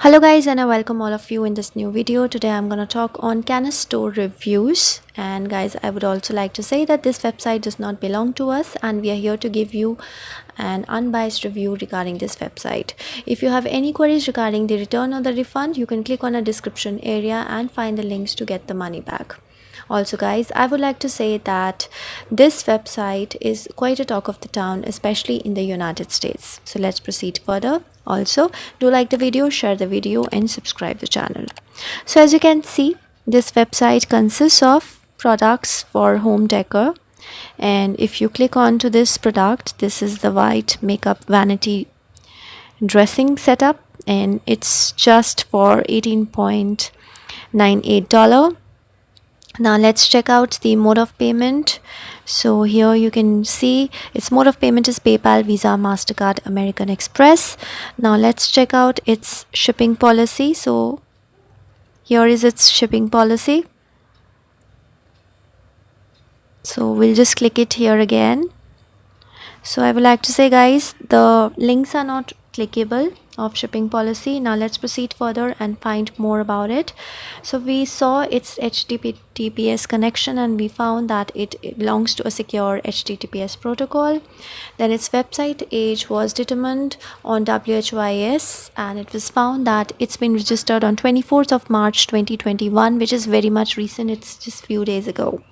Hello guys, and I welcome all of you in this new video. Today I'm gonna talk on Canis store reviews. And guys, I would also like to say that this website does not belong to us and we are here to give you an unbiased review regarding this website. If you have any queries regarding the return or the refund, you can click on a description area and find the links to get the money back. Also guys, I would like to say that this website is quite a talk of the town, especially in the United States. So let's proceed further. Also, do like the video, share the video and subscribe the channel. So as you can see, this website consists of products for home decor, and if you click on to this product, this is the white makeup vanity dressing setup and it's just for $18.98. Now let's check out the mode of payment. So here you can see its mode of payment is PayPal, Visa, MasterCard, American Express. Now let's check out its shipping policy. So here is its shipping policy. So we'll just click it here again. So I would like to say guys, the links are not clickable of shipping policy. Now let's proceed further and find more about it. So we saw its HTTPS connection and we found that it belongs to a secure HTTPS protocol. Then its website age was determined on WHYS and it was found that it's been registered on 24th of March 2021, which is very much recent. It's just few days ago.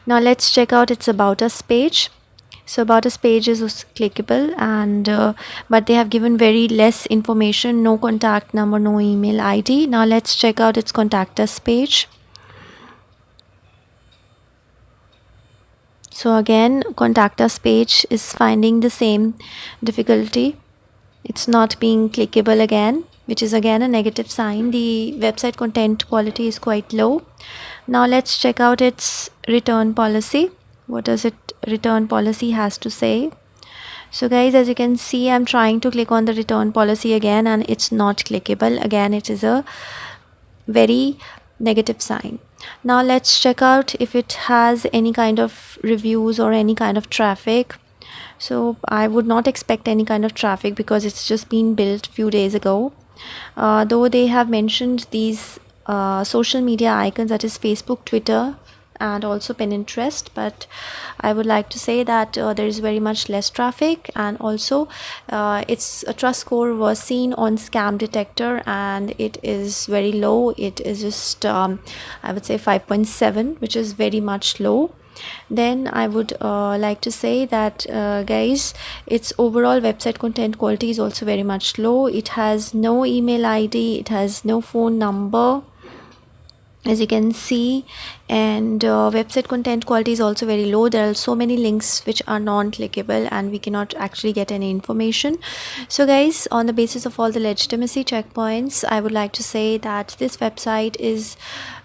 Now let's check out its about us page. So about us page is clickable and but they have given very less information, no contact number, no email ID. Now let's check out its contact us page. So again, contact us page is finding the same difficulty. It's not being clickable again, which is again a negative sign. The website content quality is quite low. Now let's check out its return policy. What does it return policy has to say? So guys, as you can see, I'm trying to click on the return policy again and it's not clickable. Again, it is a very negative sign. Now let's check out if it has any kind of reviews or any kind of traffic. So I would not expect any kind of traffic because it's just been built few days ago. Though they have mentioned these social media icons, that is Facebook, Twitter and also Pinterest, but I would like to say that there is very much less traffic, and also its trust score was seen on scam detector and it is very low. It is just I would say 5.7, which is very much low. Then I would like to say that guys, its overall website content quality is also very much low. It has no email ID, it has no phone number, as you can see, and website content quality is also very low. There are so many links which are non-clickable and we cannot actually get any information. So guys, on the basis of all the legitimacy checkpoints, I would like to say that this website is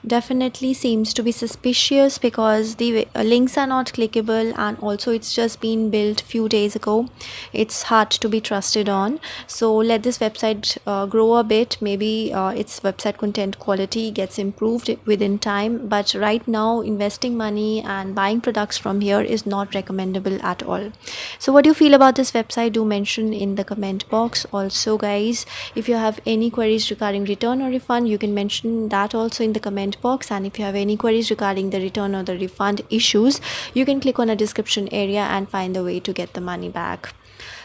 definitely seems to be suspicious because the links are not clickable and also it's just been built few days ago. It's hard to be trusted on. So let this website grow a bit. Maybe its website content quality gets improved within time, but right now investing money and buying products from here is not recommendable at all. So what do you feel about this website? Do mention in the comment box. Also guys, if you have any queries regarding return or refund, you can mention that also in the comment box, and if you have any queries regarding the return or the refund issues, you can click on a description area and find the way to get the money back.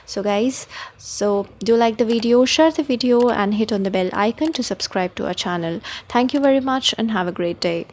So guys, so do like the video, share the video and hit on the bell icon to subscribe to our channel. Thank you very much and have a great day.